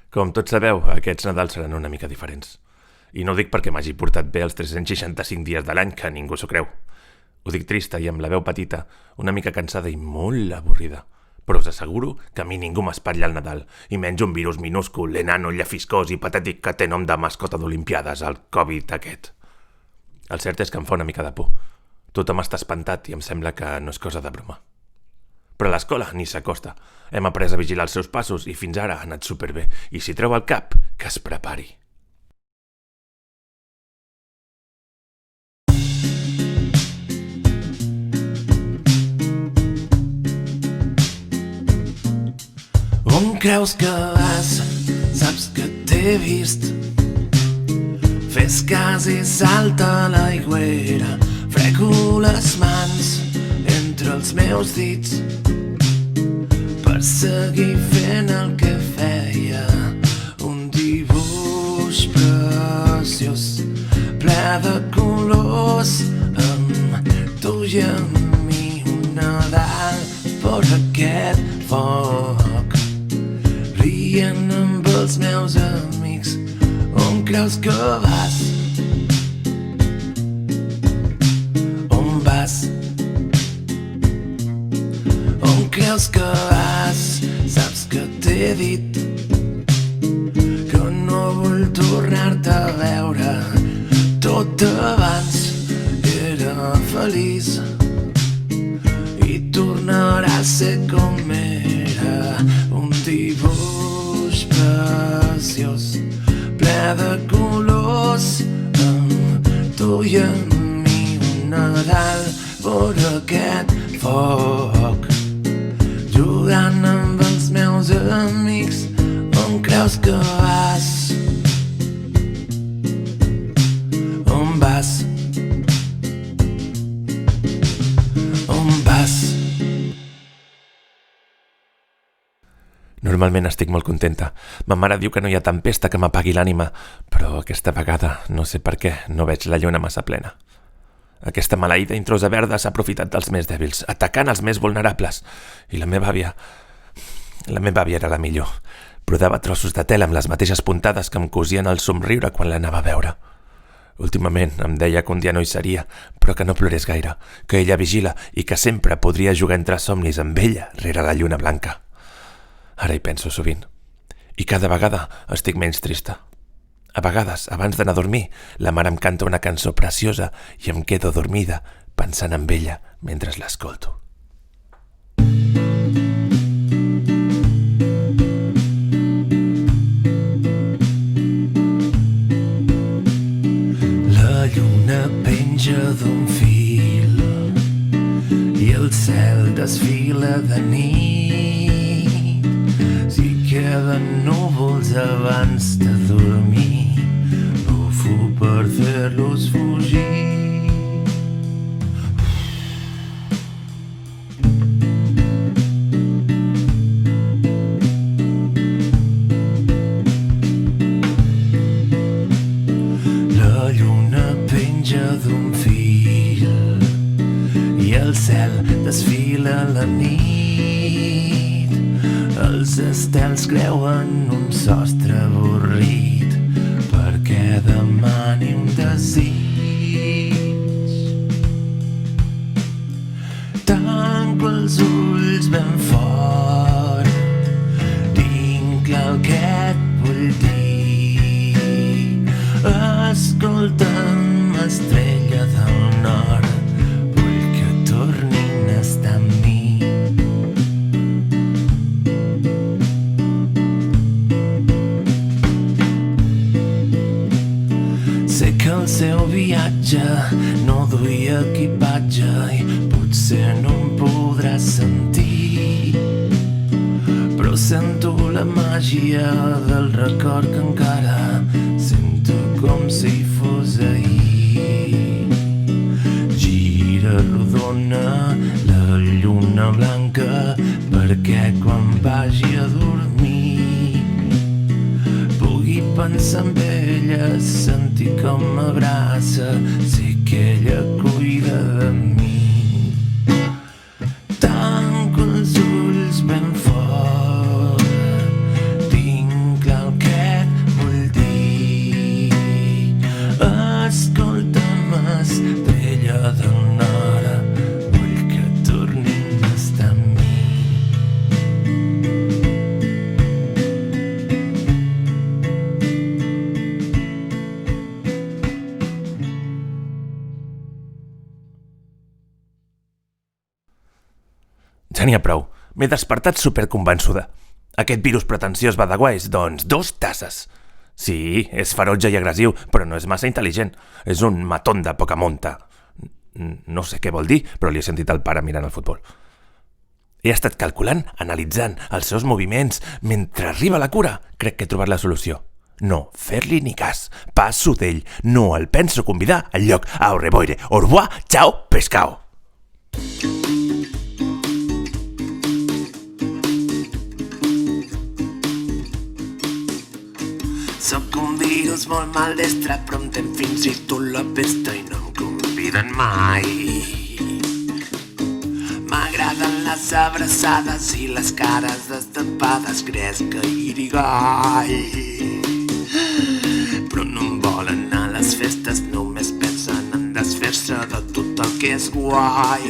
Com tots sabeu, aquests Nadals seran una mica diferents. I no ho dic perquè m'hagi portat bé els 365 dies de l'any, que ningú s'ho creu. Ho dic trista i amb la veu petita, una mica cansada i molt avorrida. Però us asseguro que a mi ningú m'espatlla al Nadal, i menys un virus minúscul, enano, llafiscós i patètic que té nom de mascota d'Olimpiades, el Covid aquest. El cert és que em fa una mica de por. Tothom està espantat i em sembla que no és cosa de broma. Però a l'escola ni s'acosta. Hem après a vigilar els seus passos i fins ara ha anat superbé. I si treu el cap, que es prepari. On creus que vas? Saps que t'he vist. Fes cas i salta a l'aigüera. Frego les mans entre els meus dits per seguir fent el que feia. Un dibuix preciós, ple de colors, amb tu i amb mi. Un Nadal per aquest foc, rient amb els meus amics. On creus que vas? On vas? On creus que vas? Saps que t'he dit que no vull tornar-te a veure. Tot abans era feliç i tornarà a ser com era. Un dibuix preciós, ple de colors, amb tu i amb mi. Un Nadal per aquest foc, jugant amb els meus amics. On creus que vas? On vas? On vas? Normalment estic molt contenta. Ma mare diu que no hi ha tempesta que m'apagui l'ànima, però aquesta vegada, no sé per què, no veig la lluna massa plena. Aquesta maleïda introsa verda s'ha aprofitat dels més dèbils, atacant els més vulnerables. I la meva àvia era la millor. Brodava trossos de tela amb les mateixes puntades que em cosien el somriure quan l'anava a veure. Últimament em deia que un dia no hi seria, però que no plorés gaire, que ella vigila i que sempre podria jugar entre somnis amb ella rere la lluna blanca. Ara hi penso sovint. I cada vegada estic menys trista. A vegades, abans d'anar a dormir, la mare em canta una cançó preciosa i em quedo dormida pensant en ella mentre l'escolto. La lluna penja d'un fil i el cel desfila de nit. Si queden núvols abans de dormir, bufo per fer-los fugir. La lluna penja d'un fil i el cel desfila la nit. Els estels creuen un sostre avorrit perquè demani un desig. Tanco els ulls ben fort, tinc clar el que et vull dir. Escolta'm, estrella del nord, vull que tornin a estar amb mi. Sé que el seu viatge no duia equipatge i potser no em podràs sentir, però sento la màgia del record que encara sento com si fos ahir. Gira rodona la lluna blanca perquè quan vagi a dormir pugui pensar en ella, sentir com m'abraça, sé que ella cuida de mi. Tanco els ulls ben fort, tinc clar el que Ja n'hi ha prou. M'he despertat superconvençuda. Aquest virus pretensiós badaguais, doncs 2 tasses. Sí, és ferotge i agressiu, però no és massa intel·ligent. És un matón de poca monta. No sé què vol dir, però li he sentit al pare mirant el futbol. He estat calculant, analitzant els seus moviments. Mentre arriba la cura, crec que he trobat la solució. No fer-li ni cas. Passo d'ell. No el penso convidar al lloc. Au revoire. Au revoir. Ciao, pescao. Soc un virus molt maldestre, però em ten fins i tot la pesta i no em conviden mai. M'agraden les abraçades i les cares destapades, gresca i rigall. Però no em volen a les festes, només pensen en desfer-se de tot el que és guai.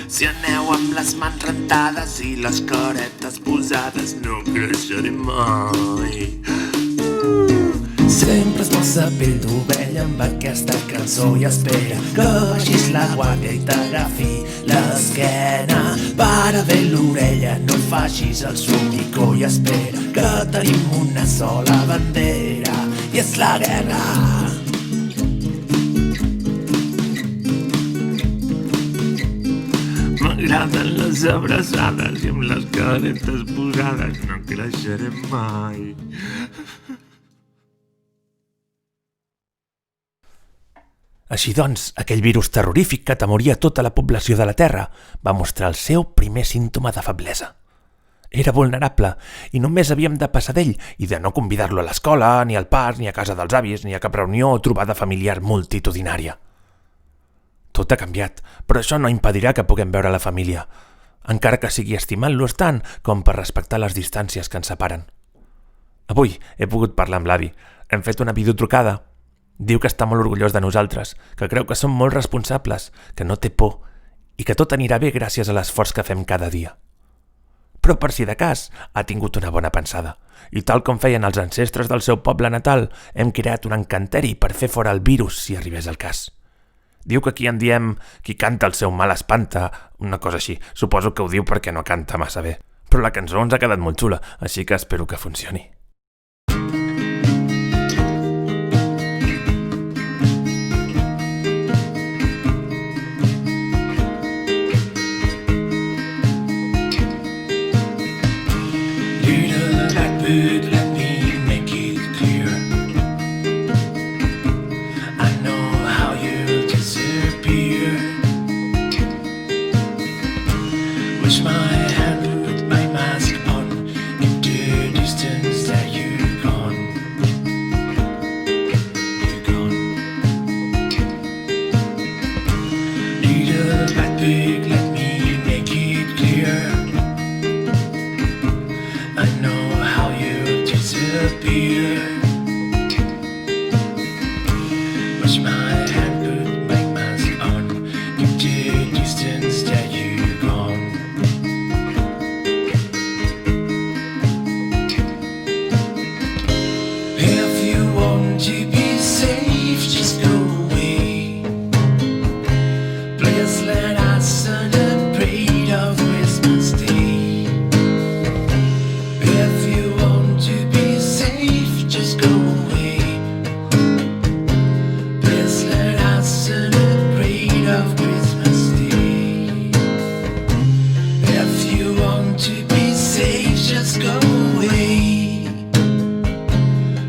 Si aneu amb les mans rentades i les caretes posades, no creixeré mai. Sempre es posa pell d'ovella amb aquesta cançó i espera que baixis la guàrdia i t'agafi l'esquena. Para bé l'orella, no et facis el somicó i espera que tenim una sola bandera i és la guerra. M'agraden les abraçades i amb les caretes posades no creixeré mai. Així doncs, aquell virus terrorífic que atemoria tota la població de la Terra va mostrar el seu primer símptoma de feblesa. Era vulnerable i només havíem de passar d'ell i de no convidar-lo a l'escola, ni al parc, ni a casa dels avis, ni a cap reunió o trobada familiar multitudinària. Tot ha canviat, però això no impedirà que puguem veure la família, encara que sigui estimant-los tant com per respectar les distàncies que ens separen. Avui he pogut parlar amb l'avi. Hem fet una videotrucada. Diu que està molt orgullós de nosaltres, que creu que som molt responsables, que no té por i que tot anirà bé gràcies a l'esforç que fem cada dia. Però per si de cas, ha tingut una bona pensada i tal com feien els ancestres del seu poble natal, hem creat un encanteri per fer fora el virus si arribés el cas. Diu que aquí en diem qui canta el seu mal espanta, una cosa així. Suposo que ho diu perquè no canta massa bé. Però la cançó ens ha quedat molt xula, així que espero que funcioni. Let me make it clear. I know how you disappear. Wish my hand would put my mask on into distance that you're gone. You're gone. Little black pig, let me make it clear. I know disappear. Watch my hand put my mask on into distance that you're gone. If you want to be safe, just go away. Please let us celebrate our Christmas Day. If you want to be safe, just go away. Please let us celebrate our Christmas Day. If you want to be safe, just go away.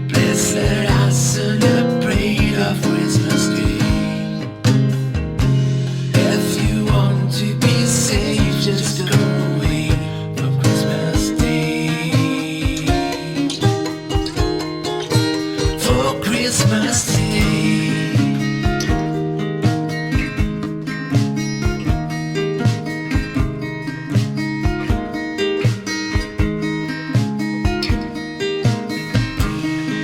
Please let us celebrate our Christmas Day. If you want to be safe, just go away for Christmas Day. For Christmas Day.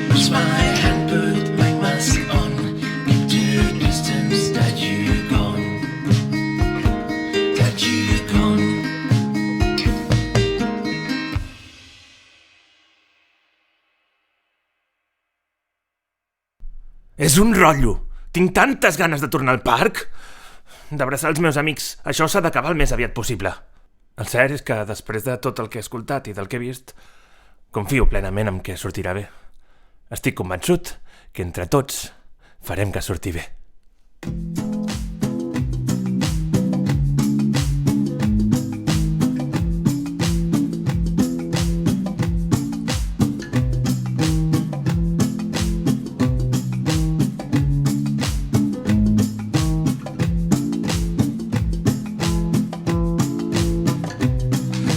Wish my hand put my mask on into distance that you're gone. That you're gone. És un rotllo. Tinc tantes ganes de tornar al parc. d'abraçar els meus amics. Això s'ha d'acabar el més aviat possible. El cert és que, després de tot el que he escoltat i del que he vist, confio plenament en que sortirà bé. Estic convençut que entre tots farem que surti bé.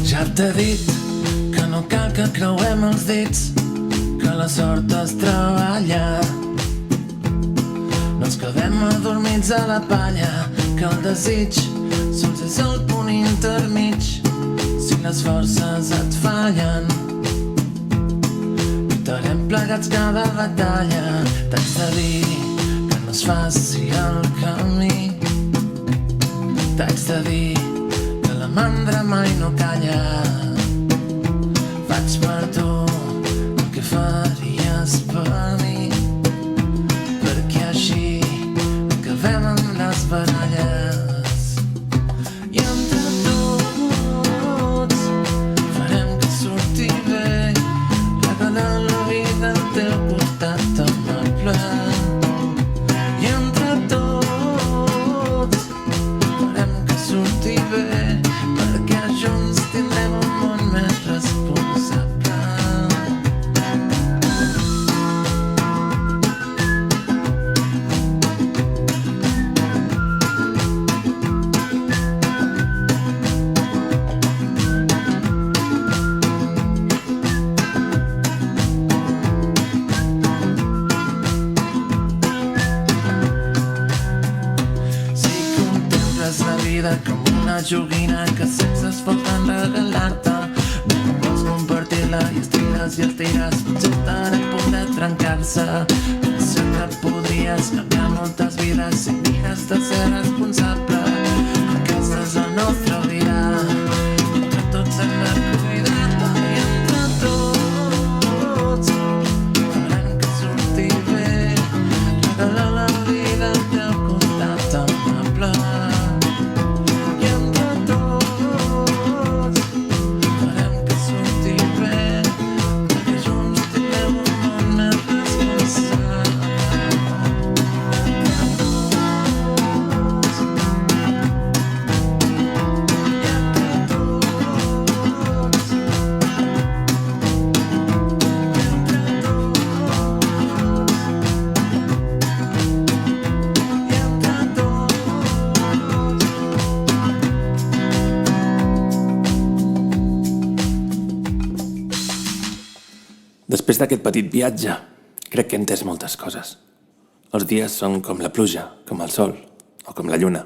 Ja t'he dit que no cal que creuem els dits, que la sort és treballar. No ens quedem adormits a la palla, que el desig sols és el punt intermig. Si les forces et fallen, lluitarem plegats cada batalla. T'haig de dir que no es faci el camí. T'haig de dir que la mandra mai no calla. Faig per tu el que faries per mi, perquè així acabem amb les baralles. I entre tots farem que surti bé, regalant la vida al teu costat amable. I entre tots farem que surti bé, perquè junts tindrem un món més responsable. Si contemples la vida com una joguina que sense esforç van regalar-te, no vols compartir-la i els tires, potser estan a punt de trencar-se. Penso que podries canviar moltes vides si mires de ser responsable. Aquesta és la nostra vida, entre tots hem de cuidar-la. I entre tots farem que surti bé, regalar la vida al teu costat amable. I entre tots farem que surti bé, perquè junts tindrem un món més responsable. Després d'aquest petit viatge, crec que he entès moltes coses. Els dies són com la pluja, com el sol o com la lluna.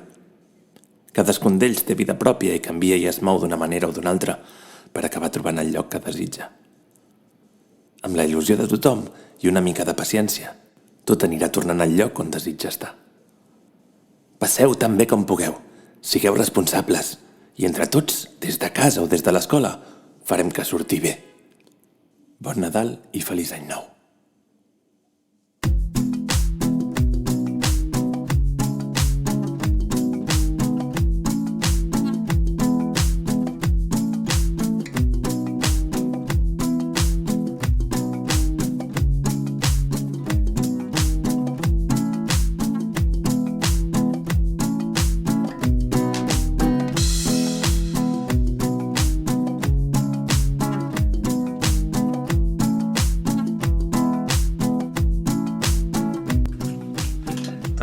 Cadascun d'ells té vida pròpia i canvia i es mou d'una manera o d'una altra per acabar trobant el lloc que desitja. Amb la il·lusió de tothom i una mica de paciència, tot anirà tornant al lloc on desitja estar. Passeu tan bé com pugueu, sigueu responsables i entre tots, des de casa o des de l'escola, farem que surti bé. Bon Nadal i feliç any nou.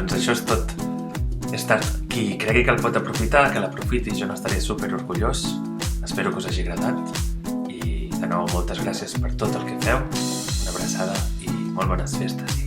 Doncs això és tot. És tard. Qui cregui que el pot aprofitar, que l'aprofiti, jo n'estaré super orgullós. Espero que us hagi agradat. I de nou, moltes gràcies per tot el que feu. Una abraçada i molt bones festes.